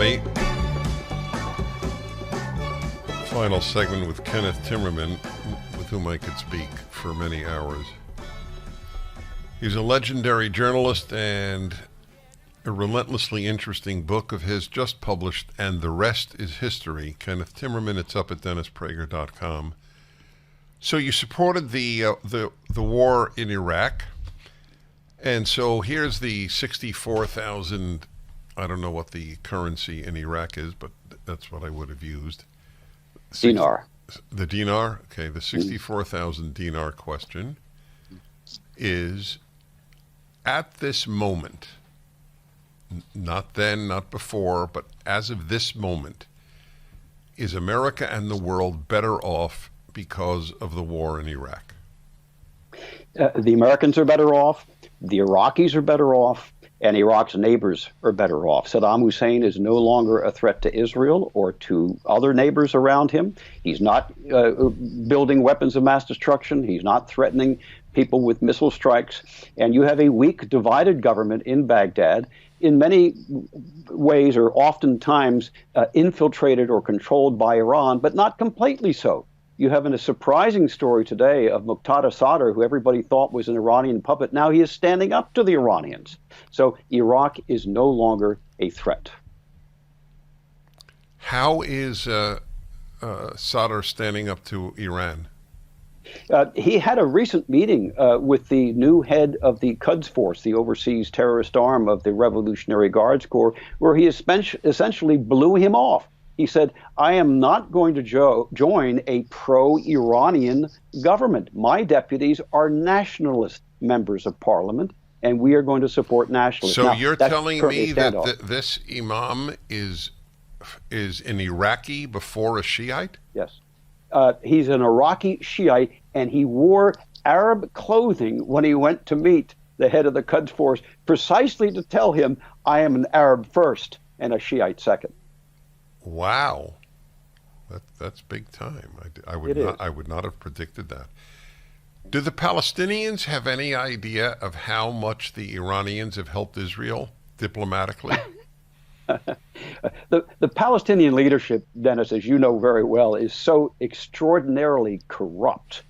everybody. Final segment with Kenneth Timmerman, with whom I could speak for many hours. He's a legendary journalist, and a relentlessly interesting book of his just published, And the Rest is History. Kenneth Timmerman, it's up at DennisPrager.com. So you supported the war in Iraq, and so here's the 64,000, I don't know what the currency in Iraq is, but that's what I would have used. Dinar. The dinar? Okay, the 64,000 dinar question is, at this moment, not then, not before, but as of this moment, is America and the world better off because of the war in Iraq? The Americans are better off, the Iraqis are better off, and Iraq's neighbors are better off. Saddam Hussein is no longer a threat to Israel or to other neighbors around him. He's not building weapons of mass destruction. He's not threatening people with missile strikes. And you have a weak, divided government in Baghdad, in many ways or oftentimes infiltrated or controlled by Iran, but not completely so. You have a surprising story today of Muqtada Sadr, who everybody thought was an Iranian puppet. Now he is standing up to the Iranians. So Iraq is no longer a threat. How is Sadr standing up to Iran? He had a recent meeting with the new head of the Quds Force, the overseas terrorist arm of the Revolutionary Guards Corps, where he essentially blew him off. He said, I am not going to join a pro-Iranian government. My deputies are nationalist members of parliament, and we are going to support nationalists. So now, you're telling me that this imam is an Iraqi before a Shiite? Yes. He's an Iraqi Shiite, and he wore Arab clothing when he went to meet the head of the Quds Force, precisely to tell him, I am an Arab first and a Shiite second. Wow, that's big time. I would not have predicted that. Do the Palestinians have any idea of how much the Iranians have helped Israel diplomatically? The Palestinian leadership, Dennis, as you know very well, is so extraordinarily corrupt.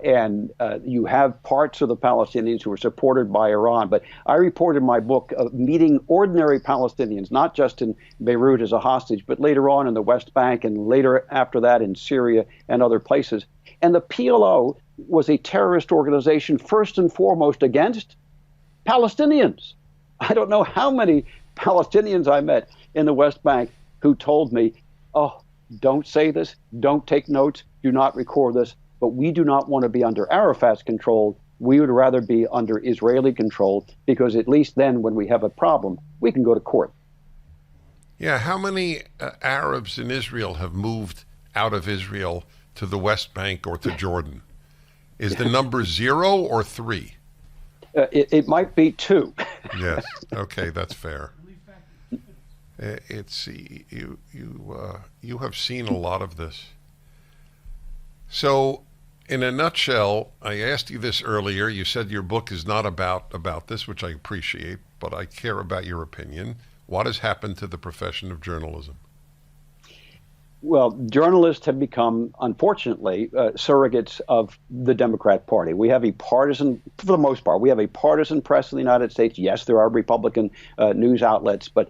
And you have parts of the Palestinians who are supported by Iran. But I report in my book meeting ordinary Palestinians, not just in Beirut as a hostage, but later on in the West Bank and later after that in Syria and other places. And the PLO was a terrorist organization first and foremost against Palestinians. I don't know how many Palestinians I met in the West Bank who told me, oh, don't say this, don't take notes, do not record this. But we do not want to be under Arafat's control. We would rather be under Israeli control, because at least then when we have a problem, we can go to court. Yeah, how many Arabs in Israel have moved out of Israel to the West Bank or to Jordan? Is the number 0 or 3? It might be 2. Yes. Okay, that's fair. It's you have seen a lot of this. So, in a nutshell, I asked you this earlier. You said your book is not about this, which I appreciate, but I care about your opinion. What has happened to the profession of journalism? Well, journalists have become, unfortunately, surrogates of the Democrat Party. We have a partisan, for the most part, we have a partisan press in the United States. Yes, there are Republican news outlets, but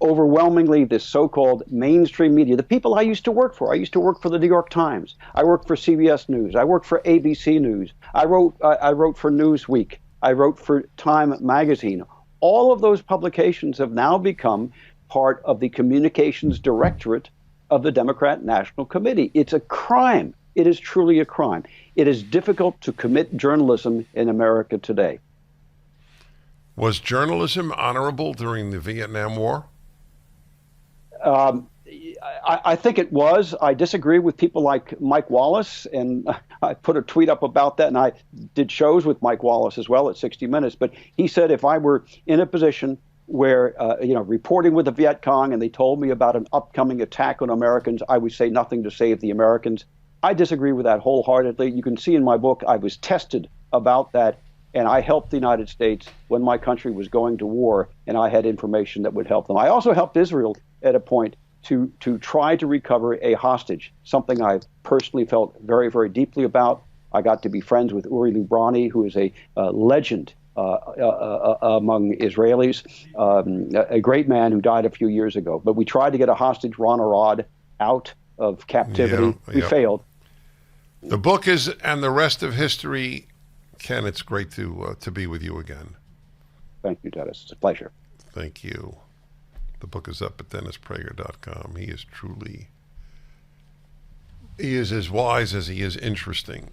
overwhelmingly this so-called mainstream media, the people I used to work for the New York Times. I worked for CBS News. I worked for ABC News. I wrote for Newsweek. I wrote for Time Magazine. All of those publications have now become part of the communications directorate of the Democrat National Committee. It's a crime. It is truly a crime. It is difficult to commit journalism in America today. Was journalism honorable during the Vietnam War? I think it was. I disagree with people like Mike Wallace, and I put a tweet up about that, and I did shows with Mike Wallace as well at 60 Minutes. But he said if I were in a position where, reporting with the Viet Cong and they told me about an upcoming attack on Americans, I would say nothing to save the Americans. I disagree with that wholeheartedly. You can see in my book I was tested about that, and I helped the United States when my country was going to war, and I had information that would help them. I also helped Israel at a point to try to recover a hostage, something I personally felt very, very deeply about. I got to be friends with Uri Lubrani, who is a legend among Israelis, a great man who died a few years ago. But we tried to get a hostage, Ron Arad, out of captivity. We failed. The book is And the Rest of History. Ken, it's great to be with you again. Thank you, Dennis. It's a pleasure. Thank you. The book is up at DennisPrager.com. He is as wise as he is interesting.